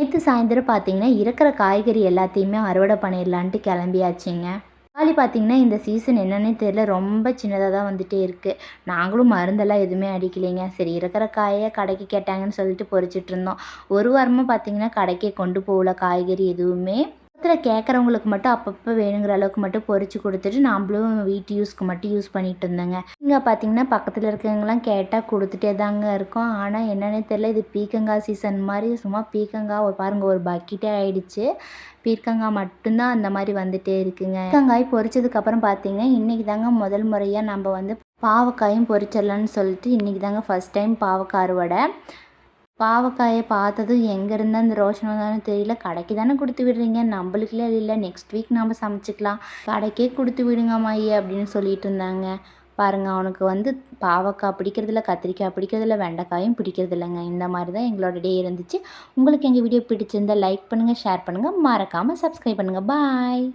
நேற்று சாயந்தரம் பார்த்தீங்கன்னா இருக்கிற காய்கறி எல்லாத்தையுமே அறுவடை பண்ணிடலான்ட்டு கிளம்பியாச்சுங்க. தக்காளி பார்த்தீங்கன்னா இந்த சீசன் என்னன்னே தெரியல, ரொம்ப சின்னதாக தான் வந்துட்டே இருக்குது. நாங்களும் மருந்தெல்லாம் எதுவுமே அடிக்கலைங்க. சரி இருக்கிற காயை கடைக்கு கேட்டாங்கன்னு சொல்லிட்டு பொறிச்சிட்டு இருந்தோம். ஒரு வாரமாக பார்த்தீங்கன்னா கடைக்கே கொண்டு போகல காய்கறி எதுவுமே. பக்கத்தில் கேட்குறவங்களுக்கு மட்டும் அப்பப்போ வேணுங்கிற அளவுக்கு மட்டும் பொறிச்சு கொடுத்துட்டு நாம்ளும் வீட்டு யூஸ்க்கு மட்டும் யூஸ் பண்ணிட்டு இருந்தேங்க. இங்கே பார்த்தீங்கன்னா பக்கத்தில் இருக்கவங்கலாம் கேட்டால் கொடுத்துட்டே தாங்க இருக்கோம். ஆனால் என்னன்னே தெரியல, இது பீக்கங்காய் சீசன் மாதிரி சும்மா பீக்கங்காய் பாருங்கள் ஒரு பக்கெட்டே ஆயிடுச்சு. பீர்க்கங்காய் மட்டும்தான் அந்த மாதிரி வந்துட்டே இருக்குங்க. பீர்க்கங்காய் பொரிச்சதுக்கப்புறம் பார்த்தீங்கன்னா இன்றைக்கி தாங்க முதல் முறையாக நம்ம வந்து பாவக்காயும் பொரிச்சிடலான்னு சொல்லிட்டு இன்றைக்கி தாங்க ஃபஸ்ட் டைம் பாவக்காய் அறுவடை. பாவக்காயை பார்த்ததும் எங்கேருந்து அந்த ரோஷன் வந்தாலும் தெரியல. கடைக்கு தானே கொடுத்து விடுறீங்க, நம்மளுக்குலாம் இல்லை, நெக்ஸ்ட் வீக் நாம் சமைச்சிக்கலாம், கடைக்கே கொடுத்து விடுங்க அம்மாயி அப்படின்னு சொல்லிட்டு இருந்தாங்க. பாருங்கள், அவனுக்கு வந்து பாவக்காய் பிடிக்கிறதில்ல, கத்திரிக்காய் பிடிக்கிறதில்ல, வெண்டைக்காயும் பிடிக்கிறதில்லைங்க. இந்த மாதிரி தான் எங்களோட டே இருந்துச்சு. உங்களுக்கு எங்கள் வீடியோ பிடிச்சிருந்தால் லைக் பண்ணுங்கள், ஷேர் பண்ணுங்கள், மறக்காமல் சப்ஸ்கிரைப் பண்ணுங்கள். பாய்.